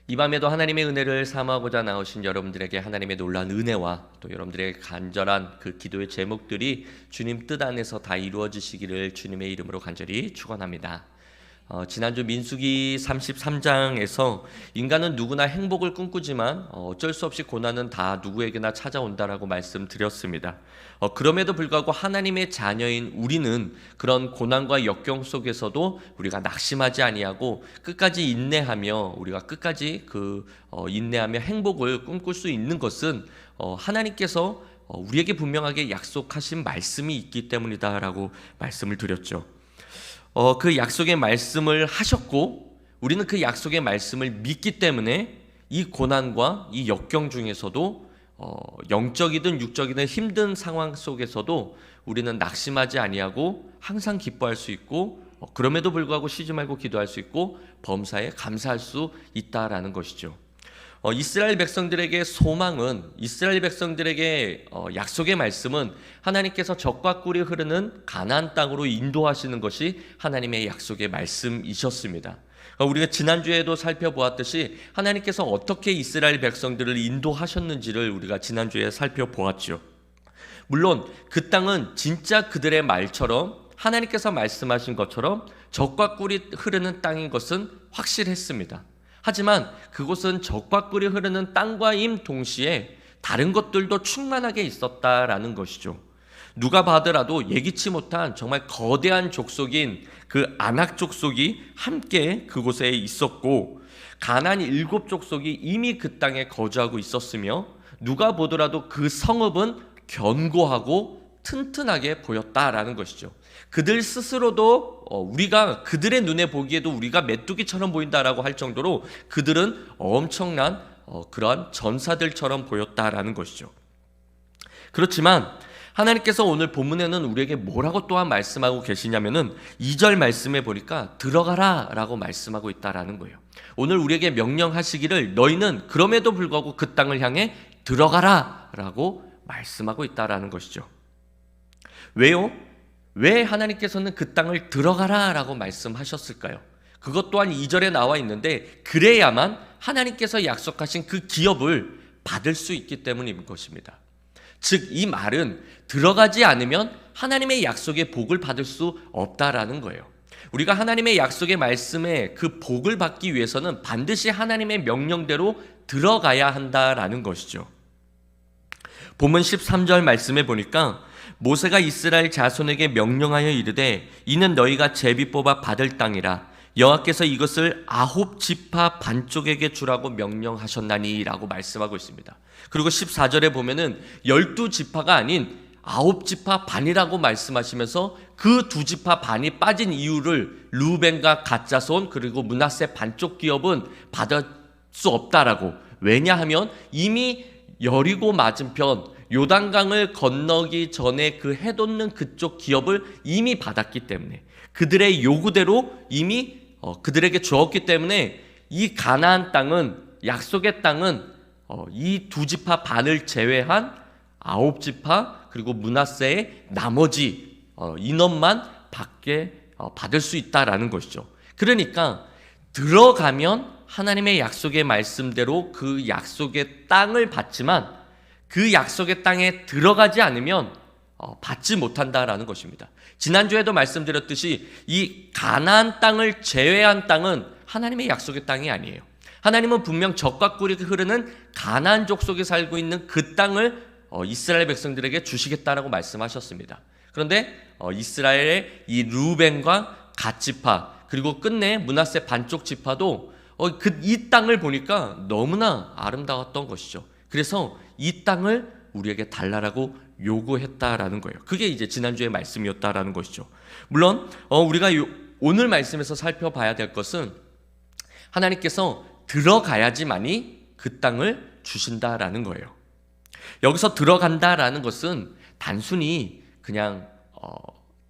이 밤에도 하나님의 은혜를 사모하고자 나오신 여러분들에게 하나님의 놀라운 은혜와 또 여러분들의 간절한 그 기도의 제목들이 주님 뜻 안에서 다 이루어지시기를 주님의 이름으로 간절히 축원합니다. 지난주 민수기 33장에서 인간은 누구나 행복을 꿈꾸지만 어쩔 수 없이 고난은 다 누구에게나 찾아온다라고 말씀드렸습니다. 그럼에도 불구하고 하나님의 자녀인 우리는 그런 고난과 역경 속에서도 우리가 낙심하지 아니하고 끝까지 인내하며 우리가 끝까지 인내하며 행복을 꿈꿀 수 있는 것은 하나님께서 우리에게 분명하게 약속하신 말씀이 있기 때문이다라고 말씀을 드렸죠. 그 약속의 말씀을 하셨고 우리는 그 약속의 말씀을 믿기 때문에 이 고난과 이 역경 중에서도 영적이든 육적이든 힘든 상황 속에서도 우리는 낙심하지 아니하고 항상 기뻐할 수 있고 그럼에도 불구하고 쉬지 말고 기도할 수 있고 범사에 감사할 수 있다라는 것이죠. 이스라엘 백성들에게 소망은 이스라엘 백성들에게 약속의 말씀은 하나님께서 적과 꿀이 흐르는 가나안 땅으로 인도하시는 것이 하나님의 약속의 말씀이셨습니다. 우리가 지난주에도 살펴보았듯이 하나님께서 어떻게 이스라엘 백성들을 인도하셨는지를 우리가 지난주에 살펴보았죠. 물론 그 땅은 진짜 그들의 말처럼 하나님께서 말씀하신 것처럼 적과 꿀이 흐르는 땅인 것은 확실했습니다. 하지만 그곳은 적과 꿀이 흐르는 땅과임 동시에 다른 것들도 충만하게 있었다라는 것이죠. 누가 봐더라도 예기치 못한 정말 거대한 족속인 그 아낙 족속이 함께 그곳에 있었고 가나안 7족속이 이미 그 땅에 거주하고 있었으며 누가 보더라도 그 성읍은 견고하고 튼튼하게 보였다라는 것이죠. 그들 스스로도 우리가 그들의 눈에 보기에도 우리가 메뚜기처럼 보인다라고 할 정도로 그들은 엄청난 그러한 전사들처럼 보였다라는 것이죠. 그렇지만 하나님께서 오늘 본문에는 우리에게 뭐라고 또한 말씀하고 계시냐면은 2절 말씀에 보니까 들어가라 라고 말씀하고 있다라는 거예요. 오늘 우리에게 명령하시기를 너희는 그럼에도 불구하고 그 땅을 향해 들어가라 라고 말씀하고 있다라는 것이죠. 왜요? 왜 하나님께서는 그 땅을 들어가라 라고 말씀하셨을까요? 그것 또한 2절에 나와 있는데 그래야만 하나님께서 약속하신 그 기업을 받을 수 있기 때문인 것입니다. 즉 이 말은 들어가지 않으면 하나님의 약속의 복을 받을 수 없다라는 거예요. 우리가 하나님의 약속의 말씀에 그 복을 받기 위해서는 반드시 하나님의 명령대로 들어가야 한다라는 것이죠. 본문 13절 말씀에 보니까 모세가 이스라엘 자손에게 명령하여 이르되 이는 너희가 제비 뽑아 받을 땅이라 여호와께서 이것을 9지파 반쪽에게 주라고 명령하셨나니 라고 말씀하고 있습니다. 그리고 14절에 보면은 12지파가 아닌 9지파 반이라고 말씀하시면서 그 2지파 반이 빠진 이유를 루벤과 갓자손 그리고 므낫세 반쪽 기업은 받을 수 없다라고. 왜냐하면 이미 여리고 맞은편 요단강을 건너기 전에 그 해돋는 그쪽 기업을 이미 받았기 때문에 그들의 요구대로 이미 그들에게 주었기 때문에 이 가나안 땅은 약속의 땅은 이 2지파 반을 제외한 9지파 그리고 므낫세의 나머지 인원만 받을 수 있다라는 것이죠. 그러니까 들어가면 하나님의 약속의 말씀대로 그 약속의 땅을 받지만 그 약속의 땅에 들어가지 않으면 받지 못한다라는 것입니다. 지난주에도 말씀드렸듯이 이 가나안 땅을 제외한 땅은 하나님의 약속의 땅이 아니에요. 하나님은 분명 적과 꿀이 흐르는 가나안 족속에 살고 있는 그 땅을 이스라엘 백성들에게 주시겠다라고 말씀하셨습니다. 그런데 이스라엘의 이 루벤과 갓지파 그리고 끝내 므낫세 반쪽 지파도 이 땅을 보니까 너무나 아름다웠던 것이죠. 그래서 이 땅을 우리에게 달라라고 요구했다라는 거예요. 그게 이제 지난주의 말씀이었다라는 것이죠. 물론 우리가 오늘 말씀에서 살펴봐야 될 것은 하나님께서 들어가야지만이 그 땅을 주신다라는 거예요. 여기서 들어간다라는 것은 단순히 그냥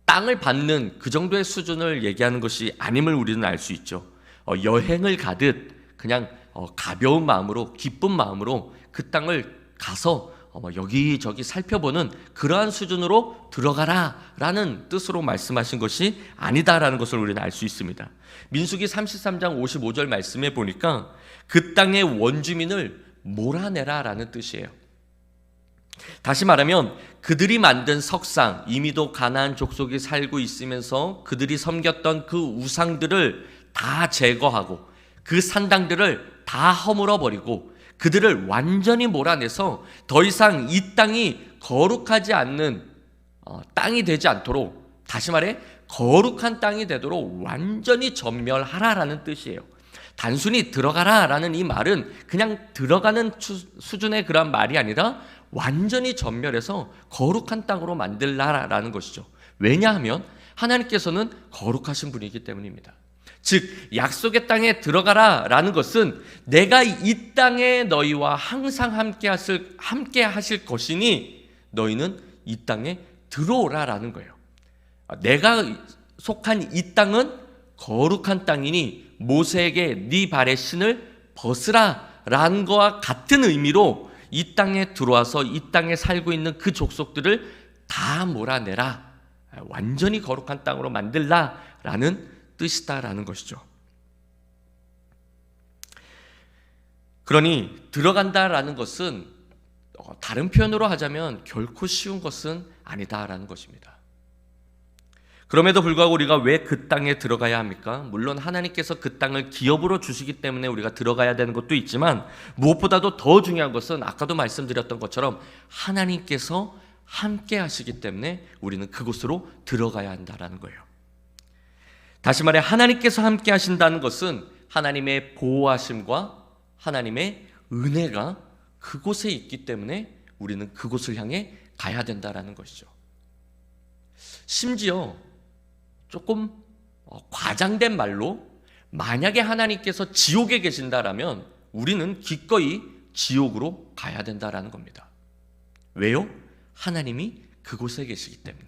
땅을 받는 그 정도의 수준을 얘기하는 것이 아님을 우리는 알 수 있죠. 여행을 가듯 그냥 가벼운 마음으로 기쁜 마음으로 그 땅을 가서 여기저기 살펴보는 그러한 수준으로 들어가라라는 뜻으로 말씀하신 것이 아니다라는 것을 우리는 알 수 있습니다. 민수기 33장 55절 말씀에 보니까 그 땅의 원주민을 몰아내라라는 뜻이에요. 다시 말하면 그들이 만든 석상, 이미도 가나안 족속이 살고 있으면서 그들이 섬겼던 그 우상들을 다 제거하고 그 산당들을 다 허물어 버리고 그들을 완전히 몰아내서 더 이상 이 땅이 거룩하지 않는 땅이 되지 않도록, 다시 말해 거룩한 땅이 되도록 완전히 전멸하라라는 뜻이에요. 단순히 들어가라라는 이 말은 그냥 들어가는 수준의 그런 말이 아니라 완전히 전멸해서 거룩한 땅으로 만들라라는 것이죠. 왜냐하면 하나님께서는 거룩하신 분이기 때문입니다. 즉 약속의 땅에 들어가라라는 것은 내가 이 땅에 너희와 항상 함께 하실 것이니 너희는 이 땅에 들어오라라는 거예요. 내가 속한 이 땅은 거룩한 땅이니 모세에게 네 발의 신을 벗으라라는 것과 같은 의미로 이 땅에 들어와서 이 땅에 살고 있는 그 족속들을 다 몰아내라, 완전히 거룩한 땅으로 만들라라는 뜻이다라는 것이죠. 그러니 들어간다라는 것은 다른 표현으로 하자면 결코 쉬운 것은 아니다라는 것입니다. 그럼에도 불구하고 우리가 왜 그 땅에 들어가야 합니까? 물론 하나님께서 그 땅을 기업으로 주시기 때문에 우리가 들어가야 되는 것도 있지만 무엇보다도 더 중요한 것은 아까도 말씀드렸던 것처럼 하나님께서 함께 하시기 때문에 우리는 그곳으로 들어가야 한다라는 거예요. 다시 말해 하나님께서 함께 하신다는 것은 하나님의 보호하심과 하나님의 은혜가 그곳에 있기 때문에 우리는 그곳을 향해 가야 된다라는 것이죠. 심지어 조금 과장된 말로 만약에 하나님께서 지옥에 계신다라면 우리는 기꺼이 지옥으로 가야 된다라는 겁니다. 왜요? 하나님이 그곳에 계시기 때문에.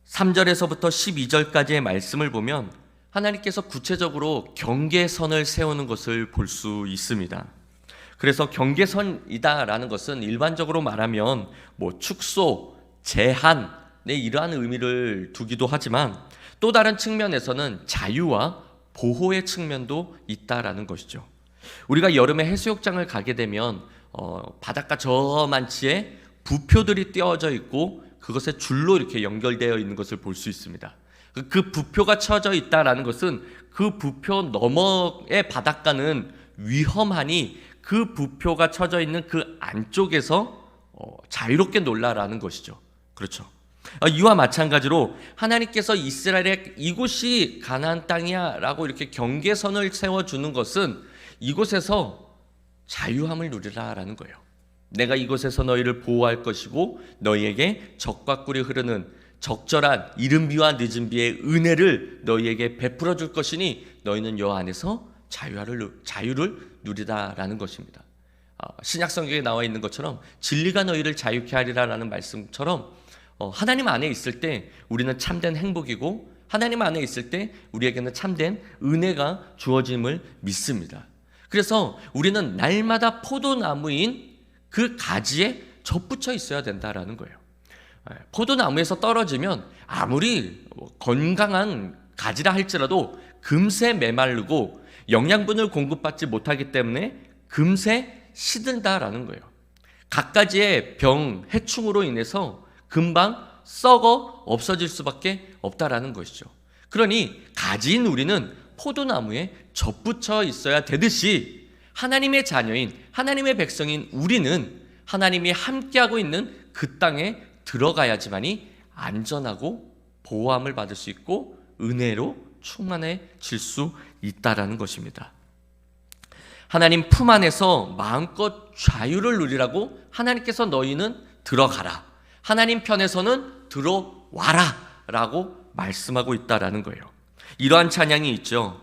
3절에서부터 12절까지의 말씀을 보면 하나님께서 구체적으로 경계선을 세우는 것을 볼 수 있습니다. 그래서 경계선이다라는 것은 일반적으로 말하면 축소, 제한 이러한 의미를 두기도 하지만 또 다른 측면에서는 자유와 보호의 측면도 있다라는 것이죠. 우리가 여름에 해수욕장을 가게 되면 바닷가 저만치에 부표들이 띄어져 있고 그것에 줄로 이렇게 연결되어 있는 것을 볼 수 있습니다. 그 부표가 쳐져 있다라는 것은 그 부표 너머의 바닷가는 위험하니 그 부표가 쳐져 있는 그 안쪽에서 자유롭게 놀라라는 것이죠. 그렇죠. 이와 마찬가지로 하나님께서 이스라엘의 이곳이 가나안 땅이야 라고 이렇게 경계선을 세워주는 것은 이곳에서 자유함을 누리라라는 거예요. 내가 이곳에서 너희를 보호할 것이고 너희에게 적과 꿀이 흐르는 적절한 이른 비와 늦은 비의 은혜를 너희에게 베풀어 줄 것이니 너희는 여 안에서 자유를 누리다라는 것입니다. 신약 성경에 나와 있는 것처럼 진리가 너희를 자유케 하리라라는 말씀처럼 하나님 안에 있을 때 우리는 참된 행복이고 하나님 안에 있을 때 우리에게는 참된 은혜가 주어짐을 믿습니다. 그래서 우리는 날마다 포도나무인 그 가지에 접붙여 있어야 된다라는 거예요. 포도나무에서 떨어지면 아무리 건강한 가지라 할지라도 금세 메마르고 영양분을 공급받지 못하기 때문에 금세 시든다라는 거예요. 갖가지의 병, 해충으로 인해서 금방 썩어 없어질 수밖에 없다라는 것이죠. 그러니 가지인 우리는 포도나무에 접붙여 있어야 되듯이 하나님의 자녀인 하나님의 백성인 우리는 하나님이 함께하고 있는 그 땅에 들어가야지만이 안전하고 보호함을 받을 수 있고 은혜로 충만해질 수 있다라는 것입니다. 하나님 품 안에서 마음껏 자유를 누리라고 하나님께서 너희는 들어가라, 하나님 편에서는 들어와라 라고 말씀하고 있다라는 거예요. 이러한 찬양이 있죠.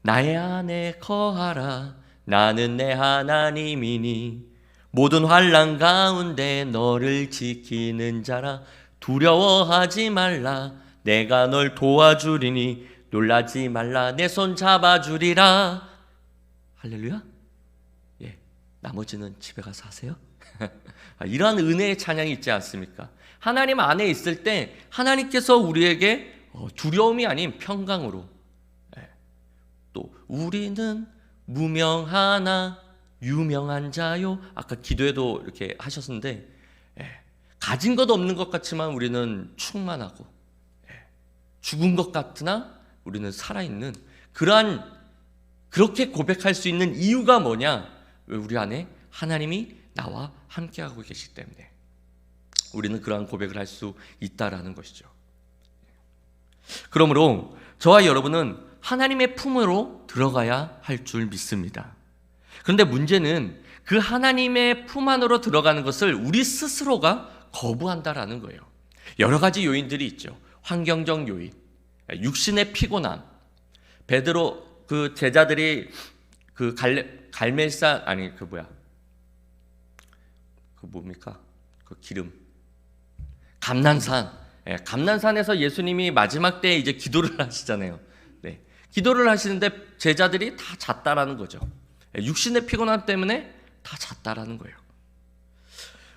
나의 안에 거하라, 나는 내 하나님이니 모든 환난 가운데 너를 지키는 자라. 두려워하지 말라, 내가 널 도와주리니 놀라지 말라, 내 손 잡아주리라. 할렐루야. 나머지는 집에 가서 하세요. 이러한 은혜의 찬양이 있지 않습니까? 하나님 안에 있을 때 하나님께서 우리에게 두려움이 아닌 평강으로, 또 우리는 무명하나 유명한 자요, 아까 기도에도 이렇게 하셨는데, 가진 것 없는 것 같지만 우리는 충만하고, 죽은 것 같으나 우리는 살아있는, 그렇게 고백할 수 있는 이유가 뭐냐? 왜? 우리 안에 하나님이 나와 함께하고 계시기 때문에 우리는 그러한 고백을 할 수 있다라는 것이죠. 그러므로 저와 여러분은 하나님의 품으로 들어가야 할 줄 믿습니다. 그런데 문제는 그 하나님의 품 안으로 들어가는 것을 우리 스스로가 거부한다라는 거예요. 여러 가지 요인들이 있죠. 환경적 요인, 육신의 피곤함. 베드로 그 제자들이 그 갈멜산, 아니 그 뭡니까? 그 기름, 감난산. 감난산에서 예수님이 마지막 때에 이제 기도를 하시잖아요. 네, 기도를 하시는데 제자들이 다 잤다라는 거죠. 육신의 피곤함 때문에 다 잤다라는 거예요.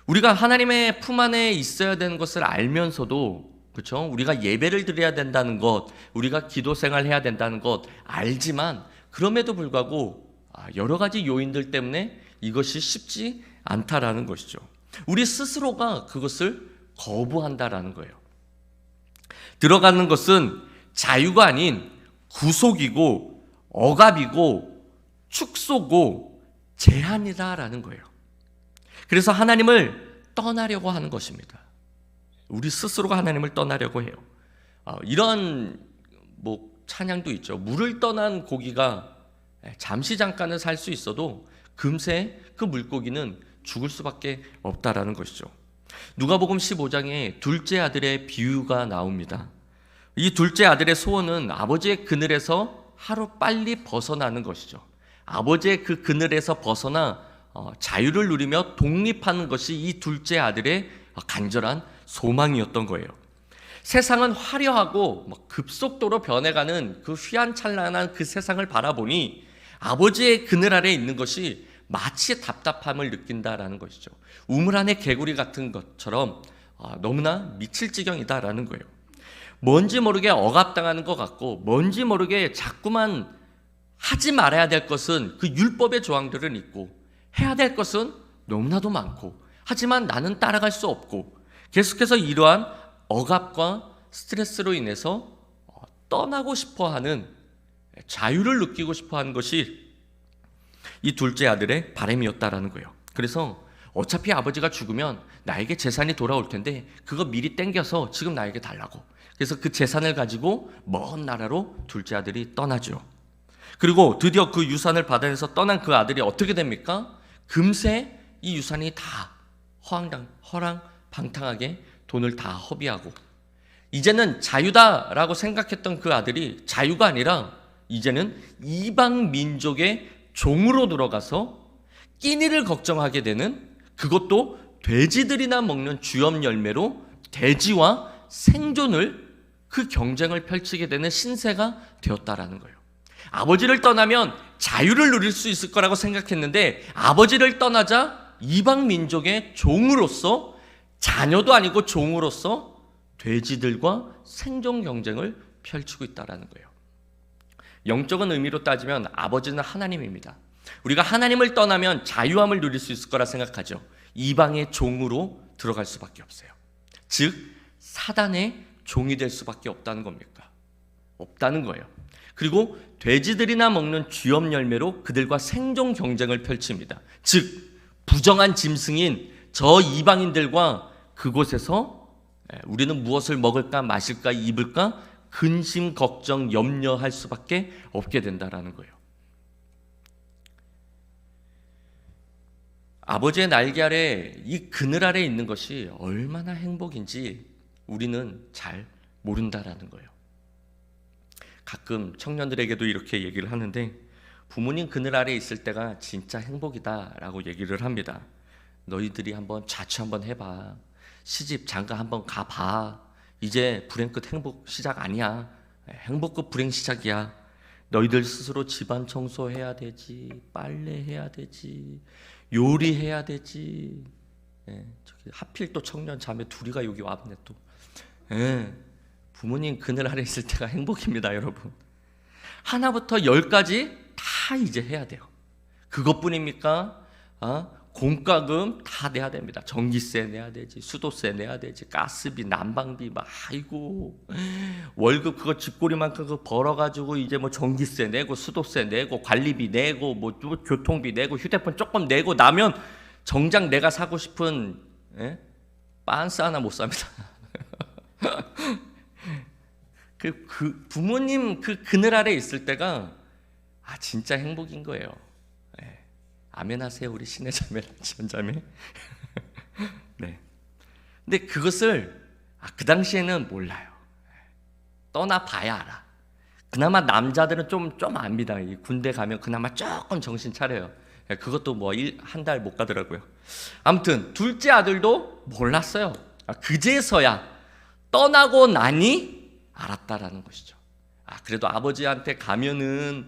우리가 하나님의 품 안에 있어야 되는 것을 알면서도, 그렇죠? 우리가 예배를 드려야 된다는 것, 우리가 기도 생활해야 된다는 것 알지만, 그럼에도 불구하고 여러 가지 요인들 때문에 이것이 쉽지 않다라는 것이죠. 우리 스스로가 그것을 거부한다라는 거예요. 들어가는 것은 자유가 아닌 구속이고 억압이고 축소고 제한이다라는 거예요. 그래서 하나님을 떠나려고 하는 것입니다. 우리 스스로가 하나님을 떠나려고 해요. 이런 찬양도 있죠. 물을 떠난 고기가 잠시 잠깐은 살 수 있어도 금세 그 물고기는 죽을 수밖에 없다라는 것이죠. 누가복음 15장에 둘째 아들의 비유가 나옵니다. 이 둘째 아들의 소원은 아버지의 그늘에서 하루 빨리 벗어나는 것이죠. 아버지의 그 그늘에서 벗어나 자유를 누리며 독립하는 것이 이 둘째 아들의 간절한 소망이었던 거예요. 세상은 화려하고 급속도로 변해가는 그 휘황찬란한 그 세상을 바라보니 아버지의 그늘 아래 있는 것이 마치 답답함을 느낀다라는 것이죠. 우물 안의 개구리 같은 것처럼 너무나 미칠 지경이다라는 거예요. 뭔지 모르게 억압당하는 것 같고, 뭔지 모르게 자꾸만 하지 말아야 될 것은 그 율법의 조항들은 있고, 해야 될 것은 너무나도 많고, 하지만 나는 따라갈 수 없고, 계속해서 이러한 억압과 스트레스로 인해서 떠나고 싶어하는, 자유를 느끼고 싶어하는 것이 이 둘째 아들의 바람이었다라는 거예요. 그래서 어차피 아버지가 죽으면 나에게 재산이 돌아올 텐데 그거 미리 땡겨서 지금 나에게 달라고. 그래서 그 재산을 가지고 먼 나라로 둘째 아들이 떠나죠. 그리고 드디어 그 유산을 받아내서 떠난 그 아들이 어떻게 됩니까? 금세 이 유산이 다 허랑방탕하게 돈을 다 허비하고, 이제는 자유다라고 생각했던 그 아들이 자유가 아니라 이제는 이방 민족의 종으로 들어가서 끼니를 걱정하게 되는, 그것도 돼지들이나 먹는 주염 열매로 돼지와 생존을, 그 경쟁을 펼치게 되는 신세가 되었다라는 거예요. 아버지를 떠나면 자유를 누릴 수 있을 거라고 생각했는데 아버지를 떠나자 이방 민족의 종으로서, 자녀도 아니고 종으로서 돼지들과 생존 경쟁을 펼치고 있다라는 거예요. 영적인 의미로 따지면 아버지는 하나님입니다. 우리가 하나님을 떠나면 자유함을 누릴 수 있을 거라 생각하죠. 이방의 종으로 들어갈 수밖에 없어요. 즉 사단의 종이 될 수밖에 없다는 겁니까? 없다는 거예요. 그리고 돼지들이나 먹는 주염 열매로 그들과 생존 경쟁을 펼칩니다. 즉 부정한 짐승인 저 이방인들과 그곳에서 우리는 무엇을 먹을까 마실까 입을까 근심 걱정 염려할 수밖에 없게 된다라는 거예요. 아버지의 날개 아래, 이 그늘 아래 있는 것이 얼마나 행복인지 우리는 잘 모른다라는 거예요. 가끔 청년들에게도 이렇게 얘기를 하는데, 부모님 그늘 아래 있을 때가 진짜 행복이다라고 얘기를 합니다. 너희들이 한번 자취 한번 해봐, 시집 장가 한번 가봐. 이제 불행 끝 행복 시작 아니야. 행복 끝 불행 시작이야. 너희들 스스로 집안 청소해야 되지, 빨래해야 되지, 요리해야 되지. 예, 저기 하필 또 청년 자매 둘이가 여기 왔네 또. 예, 부모님 그늘 아래 있을 때가 행복입니다, 여러분. 하나부터 열까지 다 이제 해야 돼요. 그것뿐입니까? 공과금 다 내야 됩니다. 전기세 내야 되지, 수도세 내야 되지, 가스비, 난방비, 막 아이고 월급 그거 쥐꼬리만큼 그거 벌어가지고 이제 뭐 전기세 내고, 수도세 내고, 관리비 내고, 뭐 교통비 내고, 휴대폰 조금 내고 나면 정작 내가 사고 싶은 빤스 하나 못 삽니다. 그 부모님 그 그늘 아래 있을 때가 진짜 행복인 거예요. 아멘 하세요, 우리 신의 자매, 지원자매. 네. 근데 그것을 그 당시에는 몰라요. 떠나 봐야 알아. 그나마 남자들은 좀 압니다. 이 군대 가면 그나마 조금 정신 차려요. 그것도 뭐 한 달 못 가더라고요. 아무튼 둘째 아들도 몰랐어요. 그제서야 떠나고 나니 알았다라는 것이죠. 그래도 아버지한테 가면은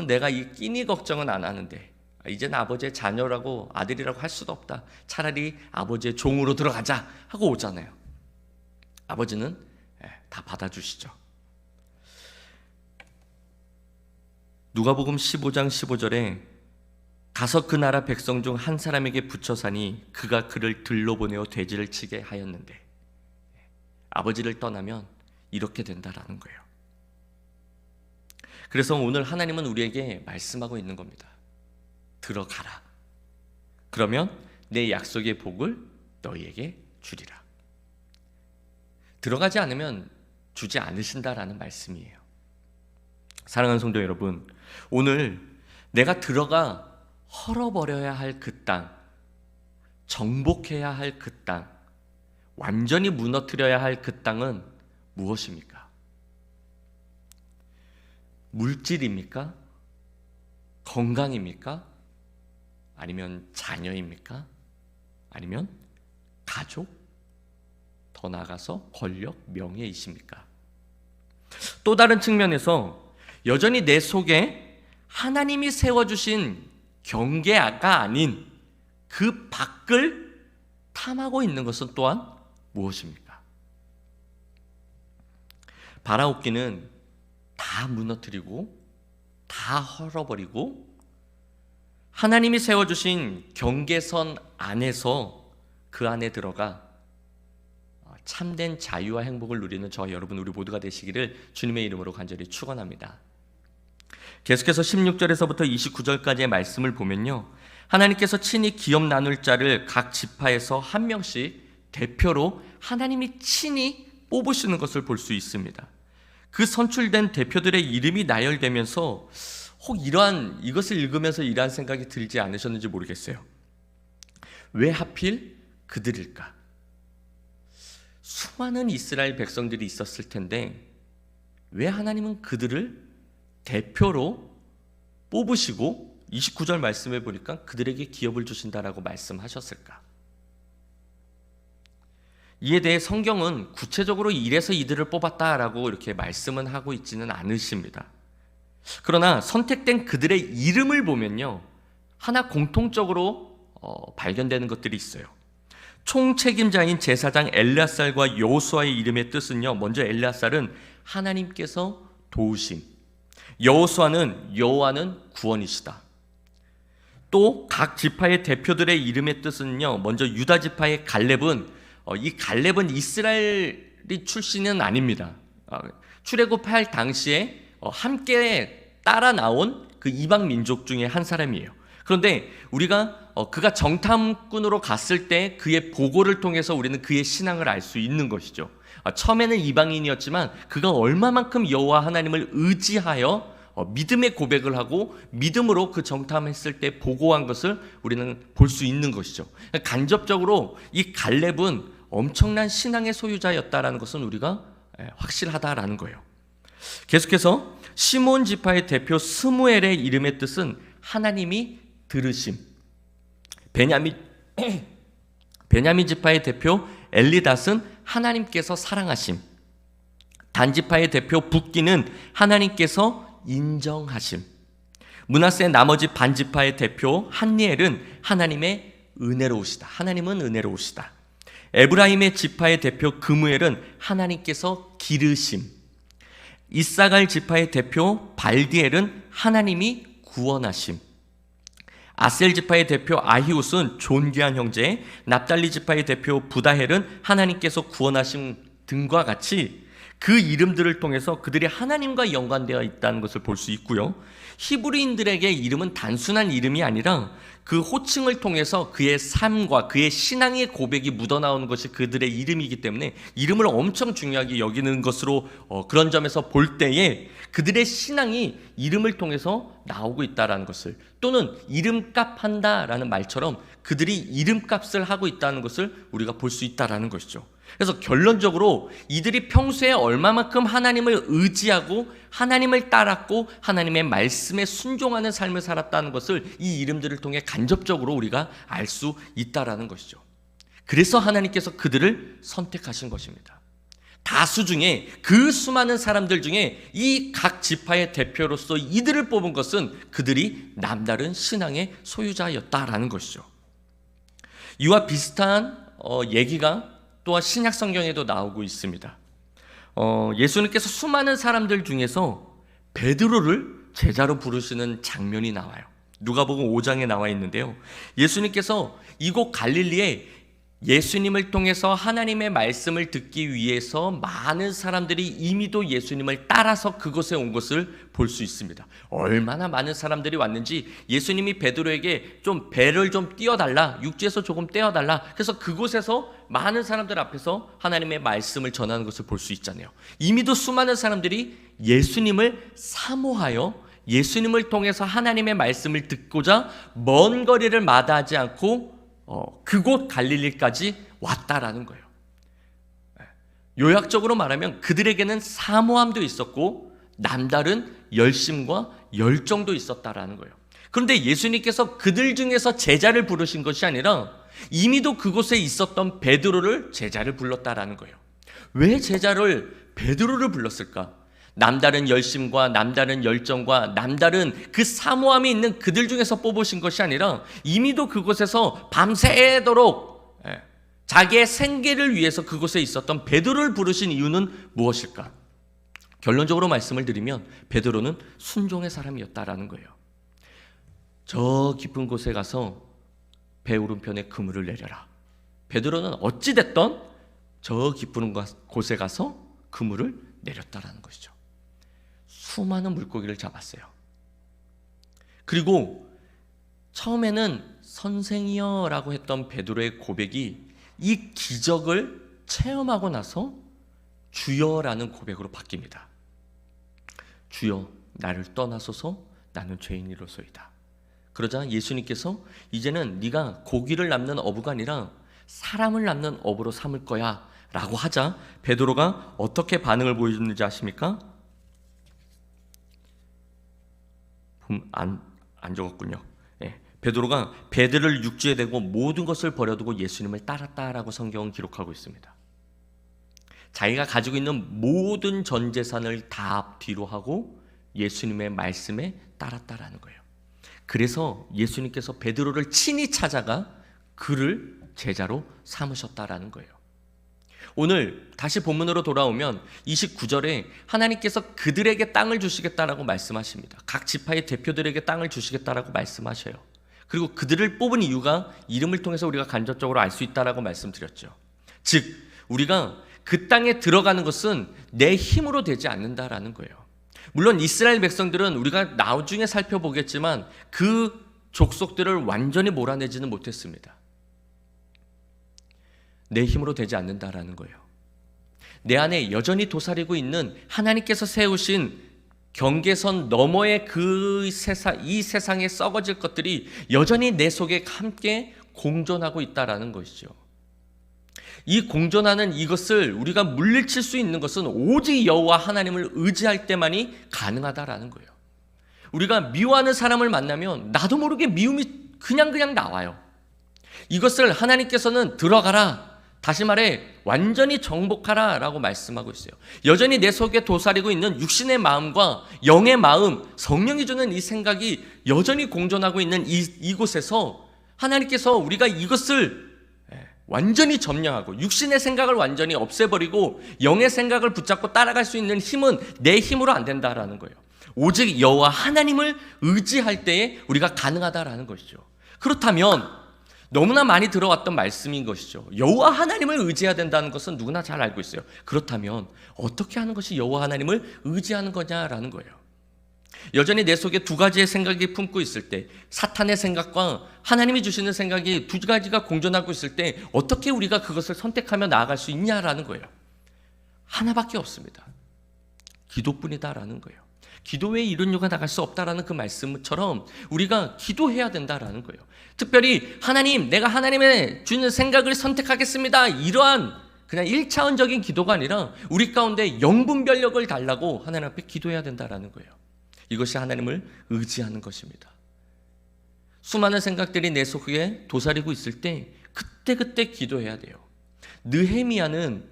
내가 이 끼니 걱정은 안 하는데 이제는 아버지의 자녀라고, 아들이라고 할 수도 없다. 차라리 아버지의 종으로 들어가자 하고 오잖아요. 아버지는 다 받아주시죠. 누가복음 15장 15절에 가서 그 나라 백성 중 한 사람에게 붙여 사니 그가 그를 들러 보내어 돼지를 치게 하였는데, 아버지를 떠나면 이렇게 된다라는 거예요. 그래서 오늘 하나님은 우리에게 말씀하고 있는 겁니다. 들어가라. 그러면 내 약속의 복을 너희에게 주리라. 들어가지 않으면 주지 않으신다라는 말씀이에요. 사랑하는 성도 여러분, 오늘 내가 들어가 헐어버려야 할 그 땅, 정복해야 할 그 땅, 완전히 무너뜨려야 할 그 땅은 무엇입니까? 물질입니까? 건강입니까? 아니면 자녀입니까? 아니면 가족? 더 나아가서 권력, 명예이십니까? 또 다른 측면에서 여전히 내 속에 하나님이 세워주신 경계가 아닌 그 밖을 탐하고 있는 것은 또한 무엇입니까? 바라옵기는 다 무너뜨리고 다 헐어버리고 하나님이 세워주신 경계선 안에서 그 안에 들어가 참된 자유와 행복을 누리는 저와 여러분, 우리 모두가 되시기를 주님의 이름으로 간절히 축원합니다. 계속해서 16절에서부터 29절까지의 말씀을 보면요, 하나님께서 친히 기업 나눌 자를 각 지파에서 한 명씩 대표로 하나님이 친히 뽑으시는 것을 볼 수 있습니다. 그 선출된 대표들의 이름이 나열되면서 혹 이것을 읽으면서 이러한 생각이 들지 않으셨는지 모르겠어요. 왜 하필 그들일까? 수많은 이스라엘 백성들이 있었을 텐데 왜 하나님은 그들을 대표로 뽑으시고 29절 말씀해 보니까 그들에게 기업을 주신다라고 말씀하셨을까? 이에 대해 성경은 구체적으로 이래서 이들을 뽑았다라고 이렇게 말씀은 하고 있지는 않으십니다. 그러나 선택된 그들의 이름을 보면요, 하나 공통적으로 발견되는 것들이 있어요. 총책임자인 제사장 엘르앗살과 여호수아의 이름의 뜻은요, 먼저 엘르앗살은 하나님께서 도우심, 여호수아는 여호와는 구원이시다. 또 각 지파의 대표들의 이름의 뜻은요, 먼저 유다 지파의 갈렙은 이 갈렙은 이스라엘이 출신은 아닙니다. 출애굽할 당시에 함께 따라 나온 그 이방 민족 중에 한 사람이에요. 그런데 우리가 그가 정탐꾼으로 갔을 때 그의 보고를 통해서 우리는 그의 신앙을 알 수 있는 것이죠. 처음에는 이방인이었지만 그가 얼마만큼 여호와 하나님을 의지하여 믿음의 고백을 하고 믿음으로 그 정탐했을 때 보고한 것을 우리는 볼 수 있는 것이죠. 간접적으로 이 갈렙은 엄청난 신앙의 소유자였다라는 것은 우리가 확실하다라는 거예요. 계속해서 시몬 지파의 대표 스무엘의 이름의 뜻은 하나님이 들으심. 베냐민 지파의 대표 엘리닷은 하나님께서 사랑하심. 단 지파의 대표 붓기는 하나님께서 인정하심. 므낫세의 나머지 반지파의 대표 한니엘은 하나님의 은혜로우시다. 하나님은 은혜로우시다. 에브라임의 지파의 대표 그무엘은 하나님께서 기르심. 이사갈 지파의 대표 발디엘은 하나님이 구원하심. 아셀 지파의 대표 아히웃은 존귀한 형제, 납달리 지파의 대표 부다헬은 하나님께서 구원하심 등과 같이 그 이름들을 통해서 그들이 하나님과 연관되어 있다는 것을 볼 수 있고요. 히브리인들에게 이름은 단순한 이름이 아니라 그 호칭을 통해서 그의 삶과 그의 신앙의 고백이 묻어나오는 것이 그들의 이름이기 때문에 이름을 엄청 중요하게 여기는 것으로 그런 점에서 볼 때에 그들의 신앙이 이름을 통해서 나오고 있다는 것을, 또는 이름값 한다라는 말처럼 그들이 이름값을 하고 있다는 것을 우리가 볼 수 있다는 것이죠. 그래서 결론적으로 이들이 평소에 얼마만큼 하나님을 의지하고 하나님을 따랐고 하나님의 말씀에 순종하는 삶을 살았다는 것을 이 이름들을 통해 간접적으로 우리가 알 수 있다는 것이죠. 그래서 하나님께서 그들을 선택하신 것입니다. 다수 중에, 그 수많은 사람들 중에 이 각 지파의 대표로서 이들을 뽑은 것은 그들이 남다른 신앙의 소유자였다라는 것이죠. 이와 비슷한 얘기가 또한 신약 성경에도 나오고 있습니다. 예수님께서 수많은 사람들 중에서 베드로를 제자로 부르시는 장면이 나와요. 누가복음 5장에 나와 있는데요. 예수님께서 이곳 갈릴리에 예수님을 통해서 하나님의 말씀을 듣기 위해서 많은 사람들이 이미도 예수님을 따라서 그곳에 온 것을 볼 수 있습니다. 얼마나 많은 사람들이 왔는지 예수님이 베드로에게 좀 배를 좀 띄워달라, 육지에서 조금 떼어달라, 그래서 그곳에서 많은 사람들 앞에서 하나님의 말씀을 전하는 것을 볼 수 있잖아요. 이미도 수많은 사람들이 예수님을 사모하여 예수님을 통해서 하나님의 말씀을 듣고자 먼 거리를 마다하지 않고 그곳 갈릴리까지 왔다라는 거예요. 요약적으로 말하면 그들에게는 사모함도 있었고 남다른 열심과 열정도 있었다라는 거예요. 그런데 예수님께서 그들 중에서 제자를 부르신 것이 아니라 이미도 그곳에 있었던 베드로를 제자를 불렀다라는 거예요. 왜 제자를 베드로를 불렀을까? 남다른 열심과 남다른 열정과 남다른 그 사모함이 있는 그들 중에서 뽑으신 것이 아니라 이미도 그곳에서 밤새도록 자기의 생계를 위해서 그곳에 있었던 베드로를 부르신 이유는 무엇일까? 결론적으로 말씀을 드리면 베드로는 순종의 사람이었다라는 거예요. 저 깊은 곳에 가서 배 오른편에 그물을 내려라. 베드로는 어찌됐던 저 깊은 곳에 가서 그물을 내렸다라는 것이죠. 수많은 물고기를 잡았어요. 그리고 처음에는 선생이여 라고 했던 베드로의 고백이 이 기적을 체험하고 나서 주여라는 고백으로 바뀝니다. 주여, 나를 떠나소서, 나는 죄인이로소이다. 그러자 예수님께서 이제는 네가 고기를 납는 어부가 아니라 사람을 납는 어부로 삼을 거야 라고 하자 베드로가 어떻게 반응을 보여줬는지 아십니까? 안 적었군요. 베드로가 배들을 육지에 대고 모든 것을 버려두고 예수님을 따랐다라고 성경은 기록하고 있습니다. 자기가 가지고 있는 모든 전 재산을 다 뒤로 하고 예수님의 말씀에 따랐다라는 거예요. 그래서 예수님께서 베드로를 친히 찾아가 그를 제자로 삼으셨다라는 거예요. 오늘 다시 본문으로 돌아오면 29절에 하나님께서 그들에게 땅을 주시겠다라고 말씀하십니다. 각 지파의 대표들에게 땅을 주시겠다라고 말씀하셔요. 그리고 그들을 뽑은 이유가 이름을 통해서 우리가 간접적으로 알 수 있다라고 말씀드렸죠. 즉 우리가 그 땅에 들어가는 것은 내 힘으로 되지 않는다라는 거예요. 물론 이스라엘 백성들은 우리가 나중에 살펴보겠지만 그 족속들을 완전히 몰아내지는 못했습니다. 내 힘으로 되지 않는다라는 거예요. 내 안에 여전히 도사리고 있는 하나님께서 세우신 경계선 너머의 이 세상에 썩어질 것들이 여전히 내 속에 함께 공존하고 있다라는 것이죠. 이 공존하는 이것을 우리가 물리칠 수 있는 것은 오직 여호와 하나님을 의지할 때만이 가능하다라는 거예요. 우리가 미워하는 사람을 만나면 나도 모르게 미움이 그냥 나와요. 이것을 하나님께서는 들어가라, 다시 말해 완전히 정복하라 라고 말씀하고 있어요. 여전히 내 속에 도사리고 있는 육신의 마음과 영의 마음, 성령이 주는 이 생각이 여전히 공존하고 있는 이곳에서 하나님께서 우리가 이것을 완전히 점령하고 육신의 생각을 완전히 없애버리고 영의 생각을 붙잡고 따라갈 수 있는 힘은 내 힘으로 안 된다라는 거예요. 오직 여호와 하나님을 의지할 때에 우리가 가능하다라는 것이죠. 그렇다면 너무나 많이 들어왔던 말씀인 것이죠. 여호와 하나님을 의지해야 된다는 것은 누구나 잘 알고 있어요. 그렇다면 어떻게 하는 것이 여호와 하나님을 의지하는 거냐라는 거예요. 여전히 내 속에 두 가지의 생각이 품고 있을 때, 사탄의 생각과 하나님이 주시는 생각이 두 가지가 공존하고 있을 때 어떻게 우리가 그것을 선택하며 나아갈 수 있냐라는 거예요. 하나밖에 없습니다. 기도뿐이다라는 거예요. 기도 외에 이런 유가 나갈 수 없다라는 그 말씀처럼 우리가 기도해야 된다라는 거예요. 특별히 하나님, 내가 하나님의 주는 생각을 선택하겠습니다. 이러한 그냥 1차원적인 기도가 아니라 우리 가운데 영분별력을 달라고 하나님 앞에 기도해야 된다라는 거예요. 이것이 하나님을 의지하는 것입니다. 수많은 생각들이 내 속에 도사리고 있을 때 그때그때 기도해야 돼요. 느헤미야는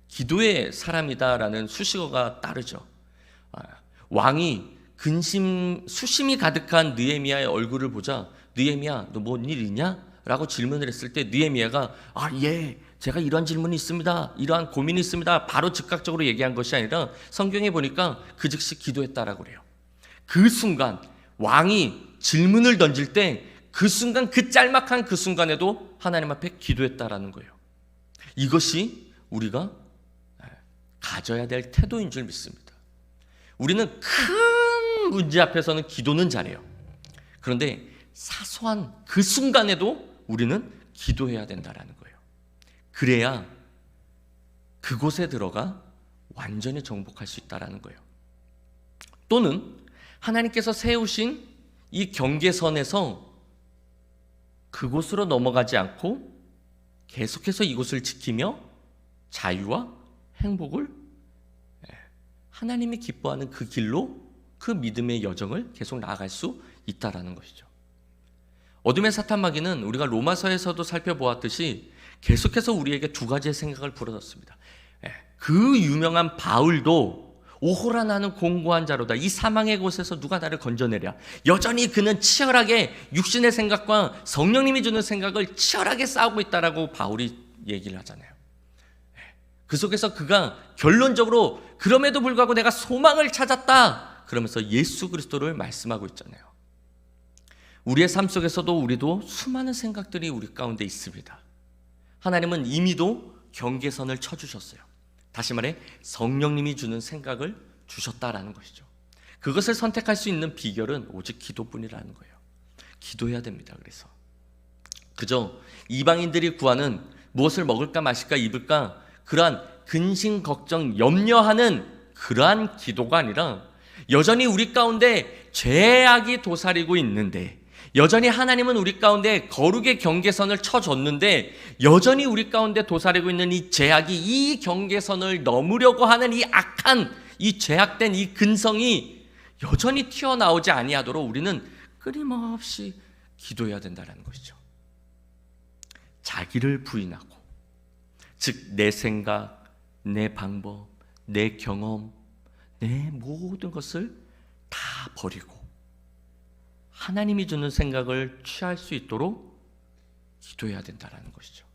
기도의 사람이다라는 수식어가 따르죠. 왕이 수심이 가득한 느헤미야의 얼굴을 보자 느헤미야, 너 뭔 일 있냐? 라고 질문을 했을 때 느헤미야가 예, 제가 이러한 질문이 있습니다. 이러한 고민이 있습니다. 바로 즉각적으로 얘기한 것이 아니라 성경에 보니까 그 즉시 기도했다라고 그래요. 그 순간 왕이 질문을 던질 때 그 순간, 그 짤막한 그 순간에도 하나님 앞에 기도했다라는 거예요. 이것이 우리가 가져야 될 태도인 줄 믿습니다. 우리는 큰 문제 앞에서는 기도는 잘해요. 그런데 사소한 그 순간에도 우리는 기도해야 된다라는 거예요. 그래야 그곳에 들어가 완전히 정복할 수 있다라는 거예요. 또는 하나님께서 세우신 이 경계선에서 그곳으로 넘어가지 않고 계속해서 이곳을 지키며 자유와 행복을 하나님이 기뻐하는 그 길로 그 믿음의 여정을 계속 나아갈 수 있다라는 것이죠. 어둠의 사탄마귀는 우리가 로마서에서도 살펴보았듯이 계속해서 우리에게 두 가지의 생각을 불어넣습니다. 그 유명한 바울도 오호라 나는 공고한 자로다. 이 사망의 곳에서 누가 나를 건져내랴. 여전히 그는 치열하게 육신의 생각과 성령님이 주는 생각을 치열하게 싸우고 있다라고 바울이 얘기를 하잖아요. 그 속에서 그가 결론적으로 그럼에도 불구하고 내가 소망을 찾았다 그러면서 예수 그리스도를 말씀하고 있잖아요. 우리의 삶 속에서도 우리도 수많은 생각들이 우리 가운데 있습니다. 하나님은 이미도 경계선을 쳐주셨어요. 다시 말해 성령님이 주는 생각을 주셨다라는 것이죠. 그것을 선택할 수 있는 비결은 오직 기도뿐이라는 거예요. 기도해야 됩니다. 그래서 그저 이방인들이 구하는 무엇을 먹을까 마실까 입을까 그러한 근심 걱정 염려하는 그러한 기도가 아니라 여전히 우리 가운데 죄악이 도사리고 있는데 여전히 하나님은 우리 가운데 거룩의 경계선을 쳐줬는데 여전히 우리 가운데 도사리고 있는 이 죄악이 이 경계선을 넘으려고 하는 이 악한 이 죄악된 이 근성이 여전히 튀어나오지 아니하도록 우리는 끊임없이 기도해야 된다는 것이죠. 자기를 부인하고 즉 내 생각, 내 방법, 내 경험, 내 모든 것을 다 버리고 하나님이 주는 생각을 취할 수 있도록 기도해야 된다는 것이죠.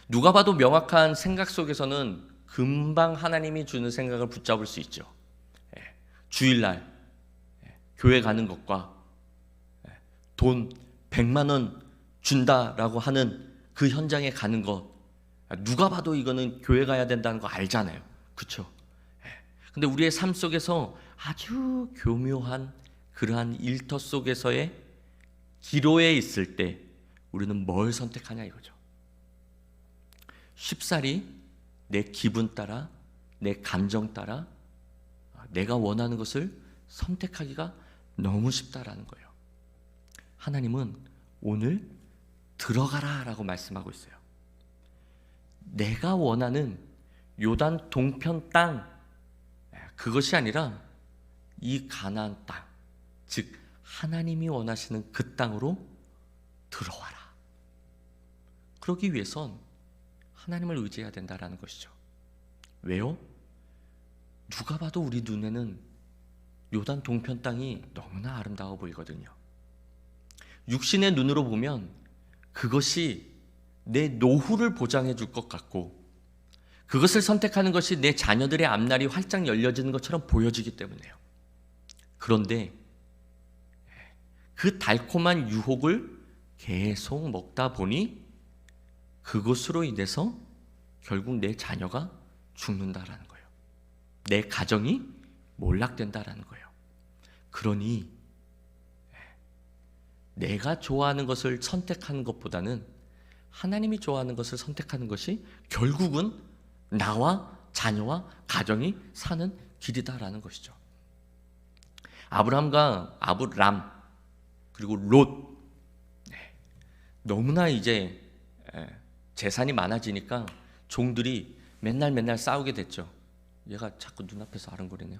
누가 봐도 명확한 생각 속에서는 금방 하나님이 주는 생각을 붙잡을 수 있죠. 주일날 교회 가는 것과 돈 100만 원 준다라고 하는 그 현장에 가는 것 누가 봐도 이거는 교회 가야 된다는 거 알잖아요. 그렇죠? 근데 우리의 삶 속에서 아주 교묘한 그러한 일터 속에서의 기로에 있을 때 우리는 뭘 선택하냐 이거죠. 쉽사리 내 기분 따라 내 감정 따라 내가 원하는 것을 선택하기가 너무 쉽다라는 거예요. 하나님은 오늘 들어가라 라고 말씀하고 있어요. 내가 원하는 요단 동편 땅 그것이 아니라 이 가나안 땅 즉 하나님이 원하시는 그 땅으로 들어와라. 그러기 위해선 하나님을 의지해야 된다라는 것이죠. 왜요? 누가 봐도 우리 눈에는 요단 동편 땅이 너무나 아름다워 보이거든요. 육신의 눈으로 보면 그것이 내 노후를 보장해 줄 것 같고, 그것을 선택하는 것이 내 자녀들의 앞날이 활짝 열려지는 것처럼 보여지기 때문에요. 그런데 그 달콤한 유혹을 계속 먹다 보니 그것으로 인해서 결국 내 자녀가 죽는다라는 거예요. 내 가정이 몰락된다라는 거예요. 그러니 내가 좋아하는 것을 선택하는 것보다는 하나님이 좋아하는 것을 선택하는 것이 결국은 나와 자녀와 가정이 사는 길이다라는 것이죠. 아브람과 아브람 그리고 롯, 너무나 이제 재산이 많아지니까 종들이 맨날 싸우게 됐죠. 얘가 자꾸 눈앞에서 아른거리네요.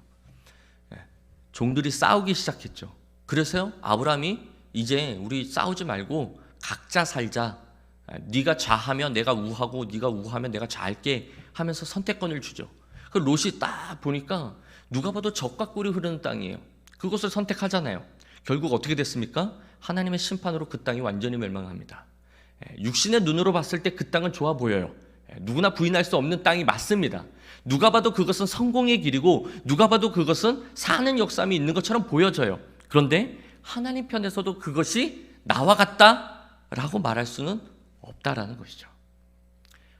종들이 싸우기 시작했죠. 그래서 아브람이 이제 우리 싸우지 말고 각자 살자. 네가 좌하면 내가 우하고 네가 우하면 내가 좌할게 하면서 선택권을 주죠. 그 롯이 딱 보니까 누가 봐도 적과 꿀이 흐르는 땅이에요. 그것을 선택하잖아요. 결국 어떻게 됐습니까? 하나님의 심판으로 그 땅이 완전히 멸망합니다. 육신의 눈으로 봤을 때 그 땅은 좋아 보여요. 누구나 부인할 수 없는 땅이 맞습니다. 누가 봐도 그것은 성공의 길이고 누가 봐도 그것은 사는 역삼이 있는 것처럼 보여져요. 그런데 하나님 편에서도 그것이 나와 같다라고 말할 수는 없다라는 것이죠.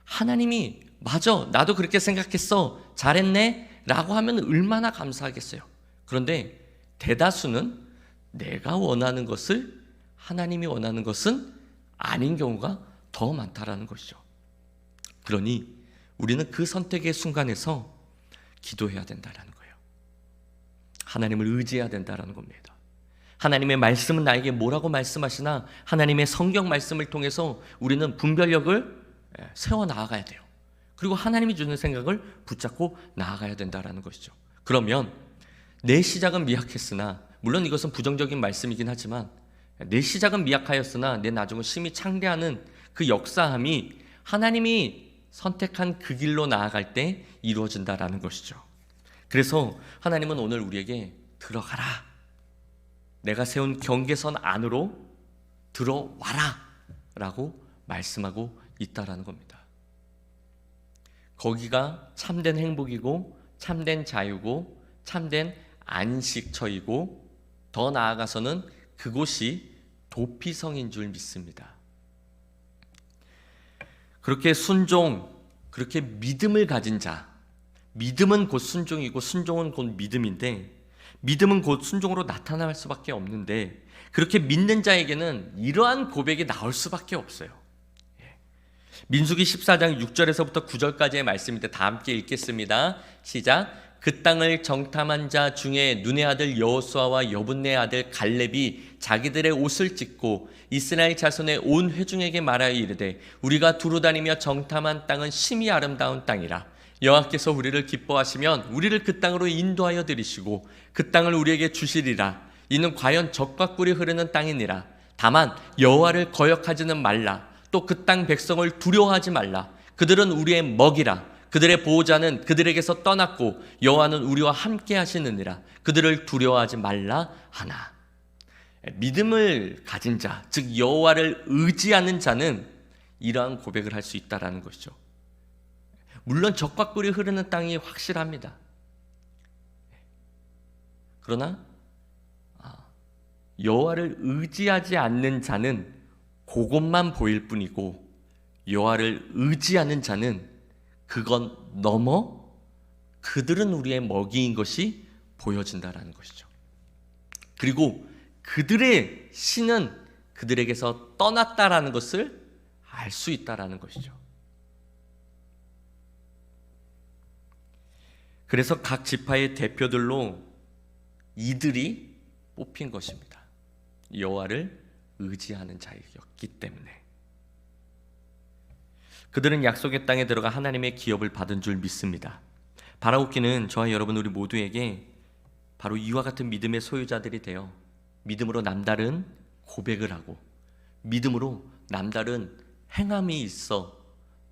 하나님이 맞아, 나도 그렇게 생각했어, 잘했네 라고 하면 얼마나 감사하겠어요. 그런데 대다수는 내가 원하는 것을 하나님이 원하는 것은 아닌 경우가 더 많다라는 것이죠. 그러니 우리는 그 선택의 순간에서 기도해야 된다라는 거예요. 하나님을 의지해야 된다라는 겁니다. 하나님의 말씀은 나에게 뭐라고 말씀하시나 하나님의 성경 말씀을 통해서 우리는 분별력을 세워 나아가야 돼요. 그리고 하나님이 주는 생각을 붙잡고 나아가야 된다라는 것이죠. 그러면 내 시작은 미약했으나, 물론 이것은 부정적인 말씀이긴 하지만, 내 시작은 미약하였으나 내 나중은 심히 창대하는 그 역사함이 하나님이 선택한 그 길로 나아갈 때 이루어진다라는 것이죠. 그래서 하나님은 오늘 우리에게 들어가라, 내가 세운 경계선 안으로 들어와라 라고 말씀하고 있다라는 겁니다. 거기가 참된 행복이고 참된 자유고 참된 안식처이고 더 나아가서는 그곳이 도피성인 줄 믿습니다. 그렇게 순종, 그렇게 믿음을 가진 자, 믿음은 곧 순종이고 순종은 곧 믿음인데, 믿음은 곧 순종으로 나타날 수밖에 없는데, 그렇게 믿는 자에게는 이러한 고백이 나올 수밖에 없어요. 민수기 14장 6절에서부터 9절까지의 말씀인데 다 함께 읽겠습니다. 시작. 그 땅을 정탐한 자 중에 눈의 아들 여호수아와 여분네 아들 갈렙이 자기들의 옷을 찢고 이스라엘 자손의 온 회중에게 말하여 이르되, 우리가 두루 다니며 정탐한 땅은 심히 아름다운 땅이라. 여호와께서 우리를 기뻐하시면 우리를 그 땅으로 인도하여 들이시고 그 땅을 우리에게 주시리라. 이는 과연 젖과 꿀이 흐르는 땅이니라. 다만 여호와를 거역하지는 말라. 또 그 땅 백성을 두려워하지 말라. 그들은 우리의 먹이라. 그들의 보호자는 그들에게서 떠났고 여호와는 우리와 함께 하시느니라. 그들을 두려워하지 말라 하나. 믿음을 가진 자, 즉 여호와를 의지하는 자는 이러한 고백을 할 수 있다라는 것이죠. 물론 젖과 꿀이 흐르는 땅이 확실합니다. 그러나 여호와를 의지하지 않는 자는 그것만 보일 뿐이고, 여호와를 의지하는 자는 그건 넘어 그들은 우리의 먹이인 것이 보여진다라는 것이죠. 그리고 그들의 신은 그들에게서 떠났다라는 것을 알 수 있다라는 것이죠. 그래서 각 지파의 대표들로 이들이 뽑힌 것입니다. 여호와를 의지하는 자였기 때문에. 그들은 약속의 땅에 들어가 하나님의 기업을 받은 줄 믿습니다. 바라옵기는 저와 여러분 우리 모두에게 바로 이와 같은 믿음의 소유자들이 되어 믿음으로 남다른 고백을 하고 믿음으로 남다른 행함이 있어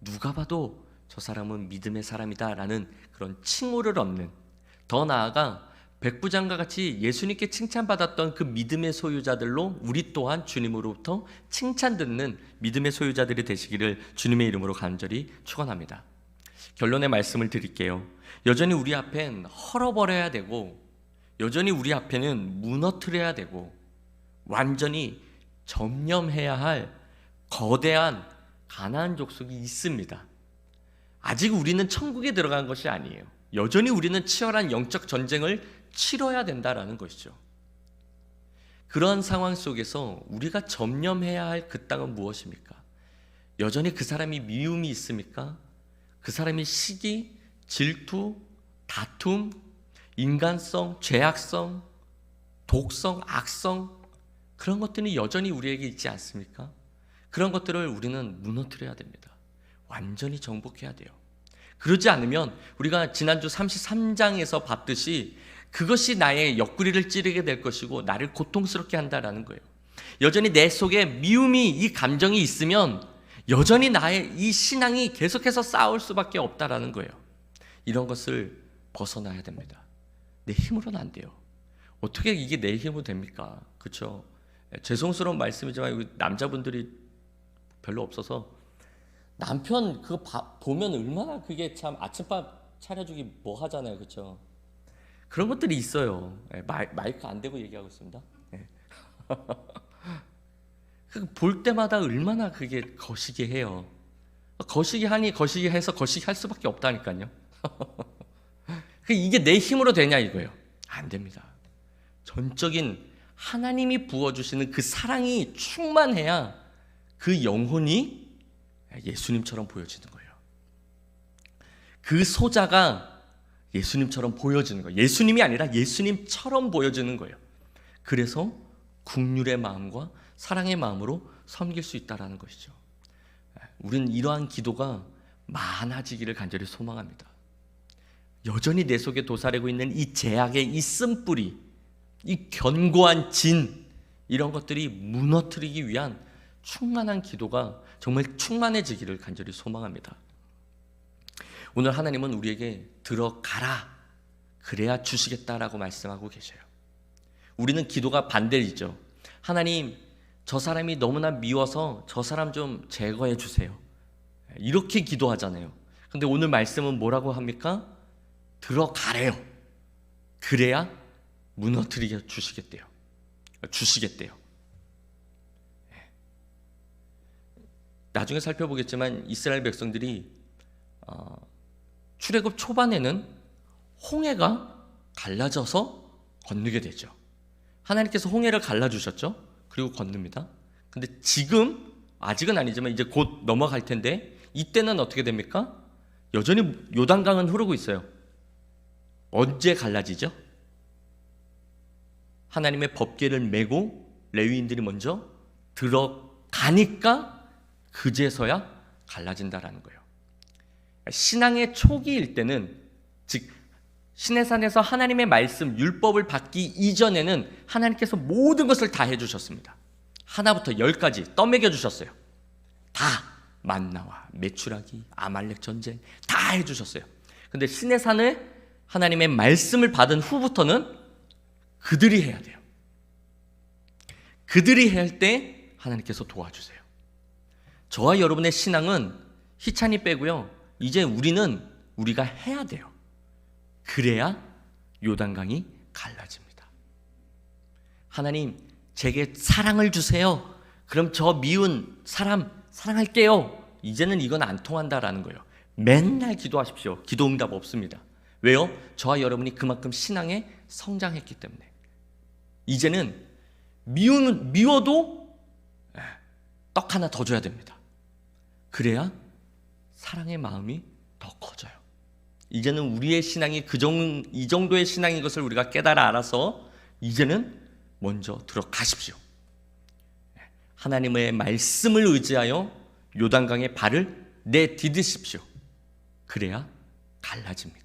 누가 봐도 저 사람은 믿음의 사람이다라는 그런 칭호를 얻는, 더 나아가 백부장과 같이 예수님께 칭찬받았던 그 믿음의 소유자들로 우리 또한 주님으로부터 칭찬 듣는 믿음의 소유자들이 되시기를 주님의 이름으로 간절히 축원합니다. 결론의 말씀을 드릴게요. 여전히 우리 앞엔 헐어버려야 되고, 여전히 우리 앞에는 무너뜨려야 되고, 완전히 점령해야 할 거대한 가나안 족속이 있습니다. 아직 우리는 천국에 들어간 것이 아니에요. 여전히 우리는 치열한 영적 전쟁을 치러야 된다라는 것이죠. 그러한 상황 속에서 우리가 점령해야 할 그 땅은 무엇입니까? 여전히 그 사람이 미움이 있습니까? 그 사람이 시기, 질투, 다툼, 인간성, 죄악성, 독성, 악성, 그런 것들이 여전히 우리에게 있지 않습니까? 그런 것들을 우리는 무너뜨려야 됩니다. 완전히 정복해야 돼요. 그러지 않으면 우리가 지난주 33장에서 봤듯이 그것이 나의 옆구리를 찌르게 될 것이고 나를 고통스럽게 한다라는 거예요. 여전히 내 속에 미움이, 이 감정이 있으면 여전히 나의 이 신앙이 계속해서 싸울 수밖에 없다라는 거예요. 이런 것을 벗어나야 됩니다. 내 힘으로는 안 돼요. 어떻게 이게 내 힘으로 됩니까? 그렇죠? 죄송스러운 말씀이지만 남자분들이 별로 없어서 남편 그거 보면 얼마나 그게 참 아침밥 차려주기 뭐 하잖아요. 그렇죠? 그런 것들이 있어요. 마이크 안 대고 얘기하고 있습니다. 볼 때마다 얼마나 그게 거시기 해요. 거시기 하니 거시기 해서 거시기 할 수밖에 없다니까요. 이게 내 힘으로 되냐 이거예요. 안 됩니다. 전적인 하나님이 부어주시는 그 사랑이 충만해야 그 영혼이 예수님처럼 보여지는 거예요. 그 소자가 예수님처럼 보여지는 거예요. 예수님이 아니라 예수님처럼 보여지는 거예요. 그래서 긍휼의 마음과 사랑의 마음으로 섬길 수 있다는 것이죠. 우리는 이러한 기도가 많아지기를 간절히 소망합니다. 여전히 내 속에 도사리고 있는 이 제약의 이 쓴뿌리, 이 견고한 진, 이런 것들이 무너뜨리기 위한 충만한 기도가 정말 충만해지기를 간절히 소망합니다. 오늘 하나님은 우리에게 들어가라, 그래야 주시겠다라고 말씀하고 계셔요. 우리는 기도가 반대이죠. 하나님, 저 사람이 너무나 미워서 저 사람 좀 제거해 주세요. 이렇게 기도하잖아요. 근데 오늘 말씀은 뭐라고 합니까? 들어가래요. 그래야 무너뜨리게 주시겠대요. 나중에 살펴보겠지만 이스라엘 백성들이 출애굽 초반에는 홍해가 갈라져서 건너게 되죠. 하나님께서 홍해를 갈라주셨죠. 그리고 건넙니다. 근데 지금 아직은 아니지만 이제 곧 넘어갈 텐데 이때는 어떻게 됩니까? 여전히 요단강은 흐르고 있어요. 언제 갈라지죠? 하나님의 법궤를 메고 레위인들이 먼저 들어가니까 그제서야 갈라진다라는 거예요. 신앙의 초기일 때는, 즉 시내산에서 하나님의 말씀, 율법을 받기 이전에는 하나님께서 모든 것을 다 해주셨습니다. 하나부터 열까지 떠먹여 주셨어요. 다 만나와 메추라기, 아말렉 전쟁 다 해주셨어요. 근데 시내산을 하나님의 말씀을 받은 후부터는 그들이 해야 돼요. 그들이 해야 할 때 하나님께서 도와주세요. 저와 여러분의 신앙은 희찬이 빼고요, 이제 우리가 해야 돼요. 그래야 요단강이 갈라집니다. 하나님, 제게 사랑을 주세요. 그럼 저 미운 사람 사랑할게요. 이제는 이건 안 통한다라는 거예요. 맨날 기도하십시오. 기도 응답 없습니다. 왜요? 저와 여러분이 그만큼 신앙에 성장했기 때문에. 이제는 미워도 떡 하나 더 줘야 됩니다. 그래야 사랑의 마음이 더 커져요. 이제는 우리의 신앙이 이 정도의 신앙인 것을 우리가 깨달아 알아서 이제는 먼저 들어가십시오. 하나님의 말씀을 의지하여 요단강에 발을 내디디십시오. 그래야 갈라집니다.